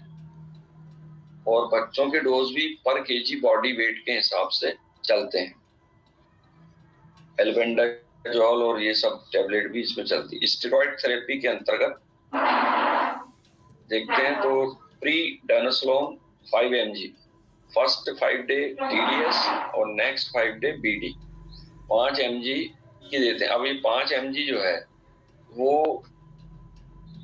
और बच्चों के डोज भी पर केजी बॉडी वेट के हिसाब से चलते हैं। एल्बेंडाजोल और ये सब टैबलेट भी इसमें चलती है। स्टेरॉइड थेरेपी के अंतर्गत देखते हैं तो प्रीडानिसोलोन 5 mg फर्स्ट 5 डे TDS और नेक्स्ट 5 डे BD 5 mg की देते हैं। अब ये 5 mg जो है वो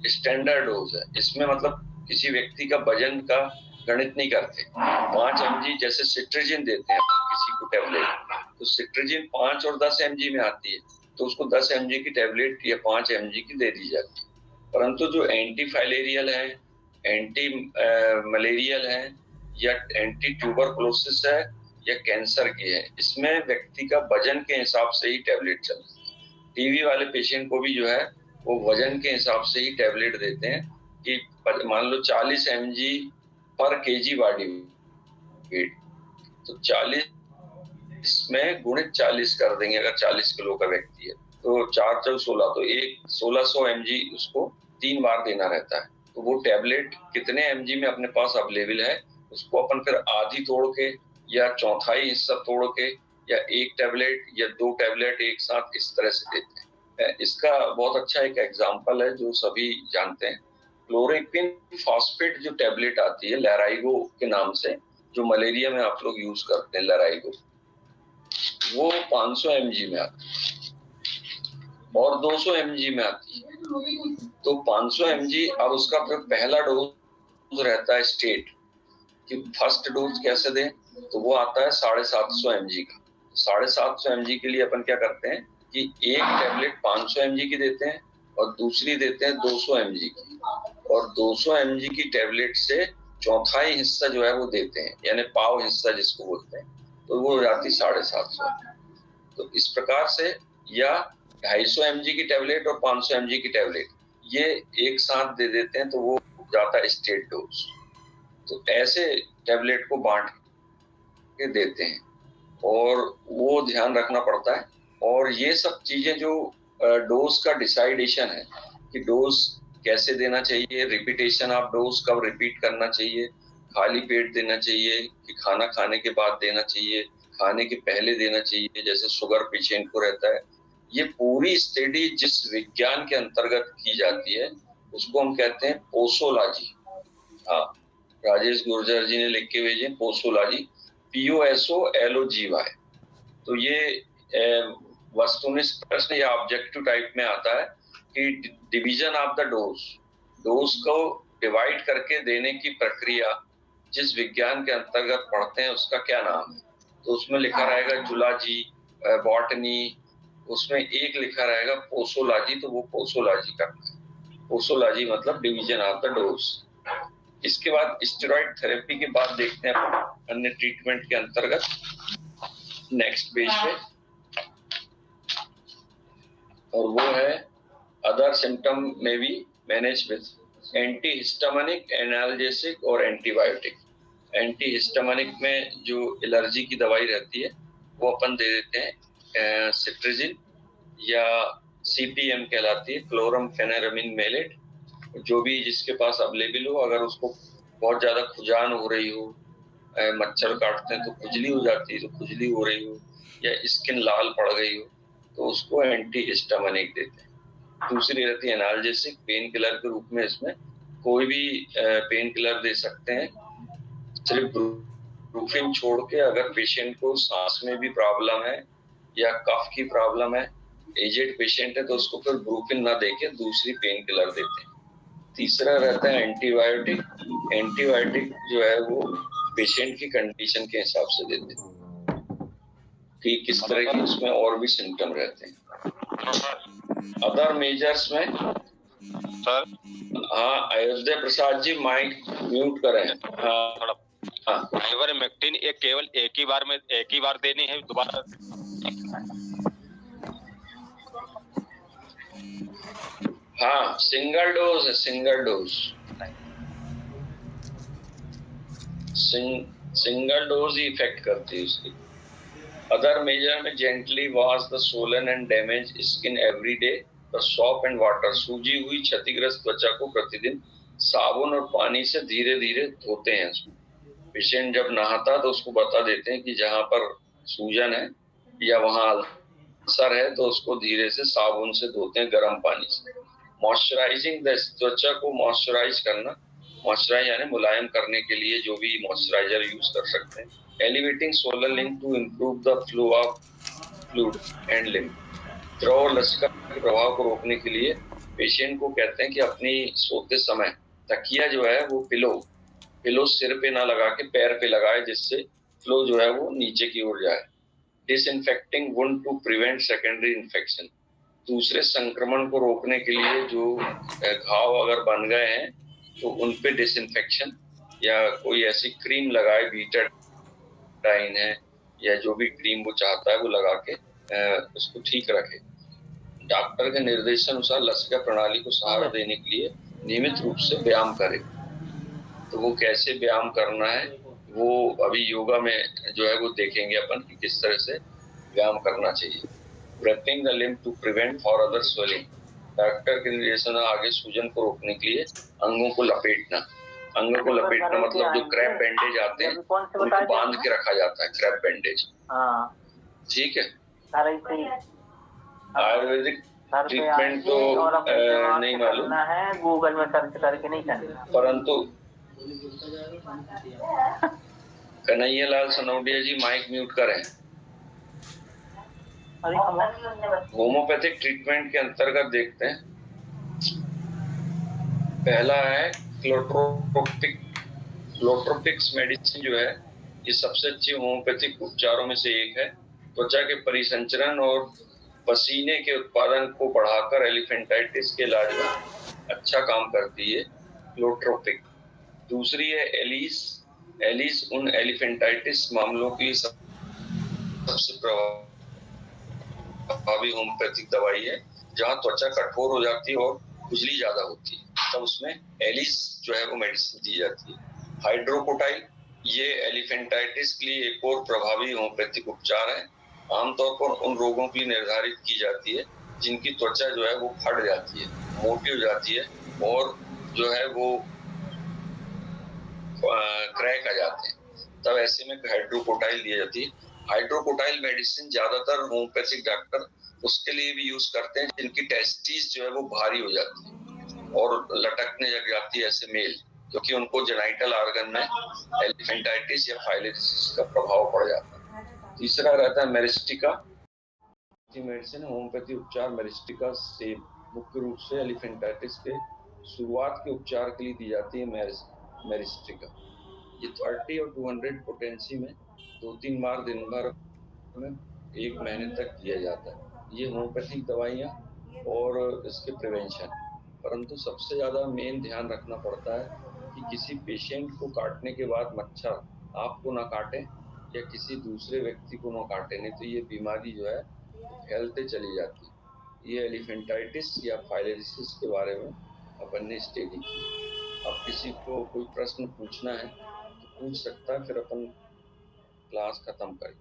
स्टैंडर्ड डोज है, इसमें मतलब किसी व्यक्ति का वजन का गणित नहीं करते। 5 mg जैसे सिट्रिजिन देते हैं किसी को टैबलेट, तो सिट्रिजिन 5 और 10 mg में आती है, तो उसको 10 mg की टैबलेट या 5 mg की दे दी जाती है। परंतु जो एंटी फाइलेरियल है, एंटी मलेरियल है, या एंटी ट्यूबरकुलोसिस है, या कैंसर की है, इसमें व्यक्ति का वजन के हिसाब से ही टैबलेट चलती है। टीबी वाले पेशेंट को भी जो है वो वजन के हिसाब से ही टैबलेट देते हैं, कि मान लो 40 mg पर केजी बॉडी वेट, तो 40 में गुणित 40 कर देंगे। अगर 40 किलो का व्यक्ति है तो 4 4 16, तो 1600 mg उसको 3 बार देना रहता है। तो वो टैबलेट कितने mg में अपने पास अवेलेबल है उसको अपन फिर आधी तोड़ के या चौथाई हिस्सा तोड़ के या एक टैबलेट या 2 टैबलेट एक साथ इस तरह से देते हैं। इसका बहुत अच्छा एक एग्जाम्पल है जो सभी जानते हैं, क्लोरेक्विन फॉस्फेट जो टैबलेट आती है लैराइगो के नाम से, जो मलेरिया में आप लोग यूज करते हैं लैराइगो, वो 500 mg में आती है और 200 mg में आती है। तो 500 mg, अब उसका फिर पहला डोज रहता है स्टेट, कि फर्स्ट डोज कैसे दें, तो वो आता है 750 mg का। 750 mg के लिए अपन क्या करते हैं कि एक टैबलेट 500 mg की देते हैं और दूसरी देते हैं 200 mg की, और 200 mg की टैबलेट से चौथाई हिस्सा जो है वो देते हैं, यानी पाव हिस्सा जिसको बोलते हैं, तो वो हो जाती 750। तो इस प्रकार से, या 250 mg की टैबलेट और 500 mg की टैबलेट ये एक साथ दे देते हैं, तो वो जाता है स्टेट डोज। तो ऐसे टैबलेट को बांट के देते हैं, और वो ध्यान रखना पड़ता है। और ये सब चीजें जो डोज का डिसाइडेशन है कि डोज कैसे देना चाहिए, रिपीटेशन ऑफ डोज कब रिपीट करना चाहिए, खाली पेट देना चाहिए कि खाना खाने के बाद देना चाहिए, खाने के पहले देना चाहिए, जैसे शुगर पेशेंट को रहता है, ये पूरी स्टडी जिस विज्ञान के अंतर्गत की जाती है उसको हम कहते हैं पोसोलॉजी। हाँ, राजेश गुर्जर जी ने लिख के भेजे पोसोलॉजी, POSOLOGY। तो ये वस्तुनिष्ठ प्रश्न या ऑब्जेक्टिव टाइप में आता है कि division of the dose, dose को डिवाइड करके देने की प्रक्रिया जिस विज्ञान के अंतर्गत पढ़ते हैं उसका क्या नाम है। तो उसमें लिखा रहेगा जूलॉजी, बॉटनी, उसमें एक लिखा रहेगा पोसोलॉजी, तो वो पोसोलॉजी करना है। पोसोलॉजी मतलब डिवीजन ऑफ द डोज। इसके बाद स्टेरॉइड थेरेपी के बाद देखते हैं अन्य ट्रीटमेंट के अंतर्गत नेक्स्ट पेज पे, और वो है अदर सिम्टम में be manage with anti histaminic, analgesic और एंटीबायोटिक। एंटी हिस्टामिनिक में जो एलर्जी की दवाई रहती है वो अपन दे देते हैं सिट्रिजिन, या सीपीएम कहलाती है, क्लोरमफेनेरमिन मेलेट। जो भी जिसके पास अवेलेबल हो, अगर उसको बहुत ज्यादा खुजान हो रही हो, मच्छर काटते हैं तो खुजली हो जाती है, तो खुजली हो रही हो, या स्किन लाल पड़ गई हो, तो उसको एंटी हिस्टामिनिक देते हैं। दूसरी रहती है एनाल्जेसिक, पेन किलर के रूप में इसमें कोई भी पेन किलर दे सकते हैं, सिर्फ ब्रूफिन छोड़ के। अगर पेशेंट को सांस में भी प्रॉब्लम है या कफ की प्रॉब्लम है, एजेड पेशेंट है, तो उसको फिर ब्रूफिन ना देके दूसरी पेन किलर देते हैं। तीसरा रहता है एंटीबायोटिक। एंटीबायोटिक जो है वो पेशेंट की कंडीशन के हिसाब से देते हैं कि किस तरह की उसमें और भी सिम्टम रहते हैं। अदर मेजर्स में सर, हाँ अयोध्या प्रसाद जी माइक म्यूट करें। हाँ आइवरमेक्टिन एक केवल एक ही बार देनी है, दोबारा? हाँ सिंगल डोज है, सिंगल डोज, सिंगल डोज ही इफेक्ट करती है उसकी। अदर मेजर में gently wash the Solan and damage skin every day the shop and water. सूजी हुई क्षतिग्रस्त त्वचा को प्रतिदिन साबुन और पानी से धीरे धीरे धोते हैं। पेशेंट जब नहाता तो उसको बता देते हैं कि जहाँ पर सूजन है या वहाँ अल्सर है तो उसको धीरे से साबुन से धोते हैं, गर्म पानी से। मॉइस्चराइजिंग द, त्वचा को मॉइस्चराइज करना, मॉइस्चराइज यानी मुलायम करने के लिए जो भी मॉइस्चराइजर यूज कर सकते हैं। Elevating swollen limb to improve the flow of fluid and lymph. द्रव और लसिका के प्रभाव को रोकने के लिए पेशेंट को कहते हैं कि अपनी सोते समय तकिया जो है वो पिलो सिर पे ना लगा के पैर पे लगाए, जिससे फ्लो जो है वो नीचे की ओर जाए। Disinfecting wound to prevent secondary infection. दूसरे संक्रमण को रोकने के लिए जो घाव अगर बन गए हैं तो उन पे डिसइंफेक्शन या कोई ऐसी क्रीम लगाए, बीटाडाइन है या जो भी क्रीम वो चाहता है वो लगा के उसको ठीक रखे। डॉक्टर के निर्देशानुसार लसिका प्रणाली को सहारा देने के लिए नियमित रूप से व्यायाम करें। तो वो कैसे व्यायाम करना है वो अभी योगा में जो है वो देखेंगे अपन कि किस तरह से व्यायाम करना चाहिए। Wrapping the limb to prevent for other swelling। Doctor के निर्देशन आगे सूजन को रोकने के लिए अंगों को लपेटना। अंगों को लपेटना मतलब जो क्रैप बैंडेज आते हैं उनको बांध के रखा जाता है, क्रैप बैंडेज। ठीक है। आयुर्वेदिक ट्रीटमेंट तो नहीं मालूम है, गूगल में सर्च करके नहीं करना। परंतु कन्हैयालाल सनोडिया जी माइक म्यूट करें। होम्योपैथिक ट्रीटमेंट के अंतर्गत देखते हैं, पहला है क्लोट्रोपिक्स मेडिसिन जो है ये सबसे अच्छी होम्योपैथिक उपचारों में से एक है। त्वचा के परिसंचरण और पसीने के उत्पादन को बढ़ाकर एलिफेंटाइटिस के इलाज में अच्छा काम करती है क्लोट्रोपिक। दूसरी है एलिस। एलिस उन एलिफेंटाइटिस मामलों के लिए सबसे प्रभावी होम्योपैथिक दवाई है जहाँ त्वचा कठोर हो जाती है और खुजली ज्यादा होती है, तब उसमें एलिस जो है वो मेडिसिन दी जाती है। हाइड्रोकोटाइल ये एलिफेंटाइटिस के लिए एक और प्रभावी होम्योपैथिक उपचार है। आमतौर पर उन रोगों के लिए निर्धारित की जाती है जिनकी त्वचा जो है वो फट जाती है, मोटी हो जाती है और जो है वो क्रैक आ जाते हैं, तब ऐसे में हाइड्रोकोटाइल दी जाती है। हाइड्रोकोटाइल मेडिसिन ज्यादातर होम्योपैथिक डॉक्टर उसके लिए भी यूज करते हैं जिनकी टेस्टिस जो है वो भारी हो जाती है और लटकने लग जाती है ऐसे मेल, क्योंकि उनको जेनाइटल ऑर्गन में एलिफेंटाइटिस या फाइलेरियोसिस का प्रभाव पड़ जाता है। तीसरा रहता है मेरिस्टिका। मेडिसिन होम्योपैथी उपचार मेरिस्टिका से मुख्य रूप से एलिफेंटाइटिस के शुरुआत के उपचार के लिए दी जाती है। मेरिस्टिका ये 30 और 200 पोटेंसी में 2-3 बार दिन भर में 1 महीने तक दिया जाता है। ये होम्योपैथिक दवाइयाँ और इसके प्रिवेंशन, परंतु सबसे ज्यादा मेन ध्यान रखना पड़ता है कि किसी पेशेंट को काटने के बाद मच्छर आपको ना काटे या किसी दूसरे व्यक्ति को न काटे, नहीं तो ये बीमारी जो है फैलते चली जाती है। ये एलिफेंटाइटिस या फाइलेरियोसिस के बारे में अपन ने स्टडी की। अब किसी को कोई प्रश्न पूछना है तो पूछ सकता है, फिर अपन क्लास खत्म करें।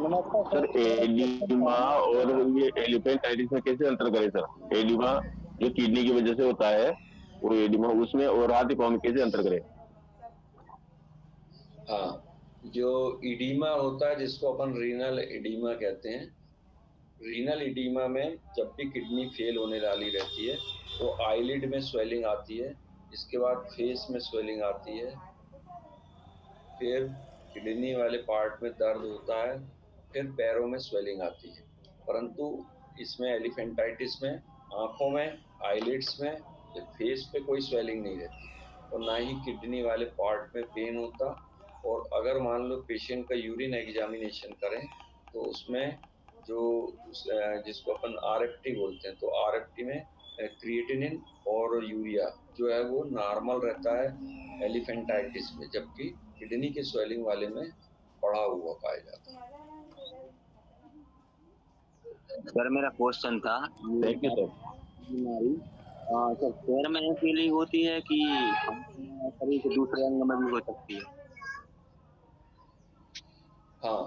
नमस्कार सर, सर। एडिमा और ये एलिफेंटाइटिस में कैसे अंतर करें सर? एडिमा जो किडनी की वजह से होता है वो एडिमा, उसमें और हार्ट में कैसे अंतर करें? हाँ, जो इडीमा होता है जिसको अपन रीनल इडीमा कहते हैं, रीनल इडीमा में जब भी किडनी फेल होने वाली रहती है तो आईलिड में स्वेलिंग आती है, इसके बाद फेस में स्वेलिंग आती है, फिर किडनी वाले पार्ट में दर्द होता है, फिर पैरों में स्वेलिंग आती है। परंतु इसमें एलिफेंटाइटिस में आंखों में, आईलिड्स में या फेस पे कोई स्वेलिंग नहीं रहती और ना ही किडनी वाले पार्ट में पेन होता। और अगर मान लो पेशेंट का यूरिन एग्जामिनेशन करें तो उसमें जो जिसको अपन आरएफटी बोलते हैं, तो आरएफटी में क्रिएटिनिन और यूरिया जो है वो नॉर्मल रहता है एलिफेंटाइटिस में, जबकि किडनी के स्वेलिंग वाले में बढ़ा हुआ पाया जाता है। सर मेरा क्वेश्चन था, थैंक यू सर। बीमारी सर पैर में अकेली होती है कि शरीर के दूसरे अंग में भी हो सकती है? हाँ,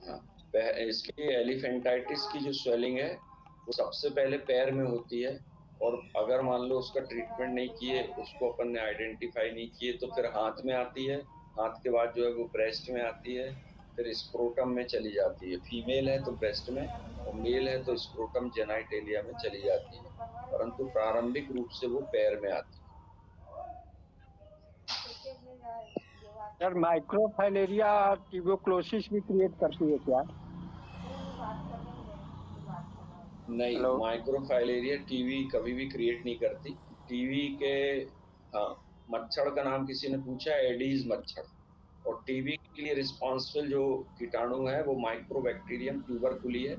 हाँ, इसकी एलिफेंटाइटिस की जो स्वेलिंग है वो सबसे पहले पैर में होती है, और अगर मान लो उसका ट्रीटमेंट नहीं किए, उसको अपन ने आइडेंटिफाई नहीं किए, तो फिर हाथ में आती है, हाथ के बाद जो है वो ब्रेस्ट में आती है, फिर स्क्रोटम में चली जाती है। फीमेल है तो ब्रेस्ट में और मेल है तो स्क्रोटम जेनाइटेलिया में चली जाती है, परंतु प्रारंभिक रूप से वो पैर में आती है। सर माइक्रोफाइलेरिया ट्यूबरक्लोसिस भी क्रिएट करती है क्या? नहीं, हेलो। माइक्रोफाइलेरिया टीवी कभी भी क्रिएट नहीं करती। टीवी के, हाँ, मच्छर का नाम किसी ने पूछा, एडीज मच्छर, और टीबी के लिए रिस्पॉन्सिबल जो कीटाणु है वो माइक्रोबैक्टीरियम ट्यूबरकुली है,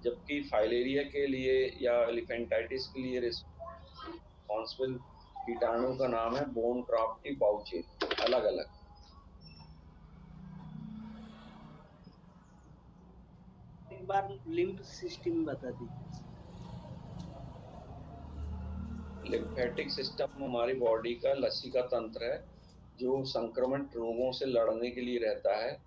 जबकि फाइलेरिया के लिए या एलिफेंटाइटिस के लिए रिस्पॉन्सिबल कीटाणु का नाम है बोन क्राफ्टी पाउचेरी, अलग अलग। एक बार लिम्फ सिस्टम बता दीजिए। लिम्फेटिक सिस्टम हमारी बॉडी का लसिका तंत्र है जो संक्रमण रोगों से लड़ने के लिए रहता है,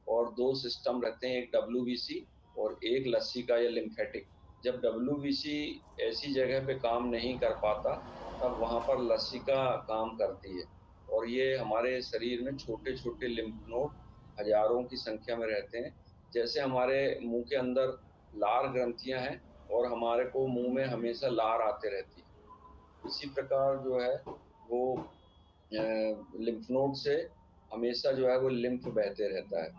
और दो सिस्टम रहते हैं, एक डब्ल्यूबीसी और एक लसिका या लिम्फेटिक। जब डब्ल्यूबीसी ऐसी जगह पे काम नहीं कर पाता तब वहां पर लसिका काम करती है, और ये हमारे शरीर में छोटे छोटे लिम्फ नोड हजारों की संख्या में रहते हैं। जैसे हमारे मुंह के अंदर लार ग्रंथियां हैं और हमारे को मुंह में हमेशा लार आते रहती है, इसी प्रकार जो है वो लिम्फ नोड से हमेशा जो है वो लिम्फ बहते रहता है।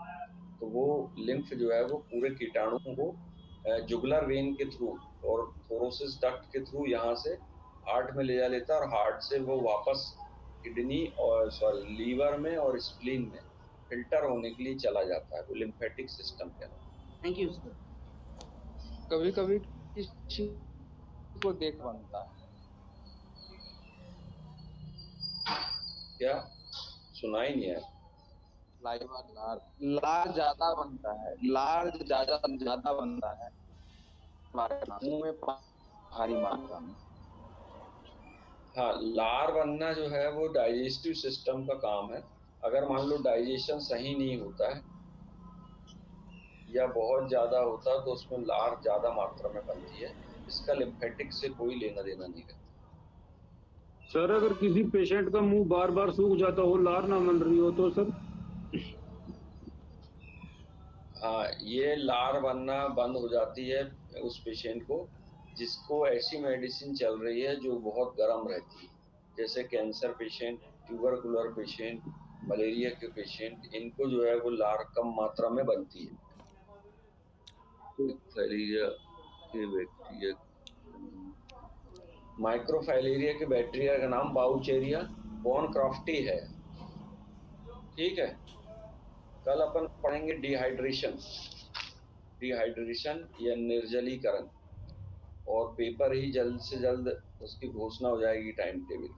तो वो लिम्फ जो है वो पूरे कीटाणुओं को जुगुलर वेन के थ्रू और थोरोसिस डक्ट के थ्रू यहाँ से हार्ट में ले जा लेता है, और हार्ट से वो वापस किडनी और सॉरी लीवर में और स्प्लीन में फिल्टर होने के लिए चला जाता है, वो लिम्फेटिक सिस्टम कहलाता थैंक यू सर। कभी कभी किसी को देख बनता है। है। क्या सुनाई नहीं है? लाइवर लार लार ज्यादा बनता है, लार ज्यादा ज्यादा बनता है मुंह में भारी मात्रा में। हाँ, लार बनना जो है वो डाइजेस्टिव सिस्टम का काम है। अगर मान लो डाइजेशन सही नहीं होता है या बहुत ज्यादा होता है तो उसमें लार ज्यादा मात्रा में बनती है, इसका लिम्फेटिक से कोई लेना देना नहीं रहता। सर अगर किसी पेशेंट का मुंह बार बार सूख जाता हो, लार ना बन रही हो, तो सर? हाँ, ये लार बनना बंद हो जाती है उस पेशेंट को जिसको ऐसी मेडिसिन चल रही है जो बहुत गर्म रहती है, जैसे cancer patient, tubercular patient, malaria के पेशेंट, इनको जो है वो लार कम मात्रा में बनती है। फाइलेरिया के बैक्टीरिया, माइक्रोफाइलेरिया के बैक्टीरिया का नाम बाउचेरिया बॉर्नक्राफ्टी है। ठीक है, कल अपन पढ़ेंगे डिहाइड्रेशन, डिहाइड्रेशन या निर्जलीकरण, और पेपर ही जल्द से जल्द उसकी घोषणा हो जाएगी टाइम टेबल।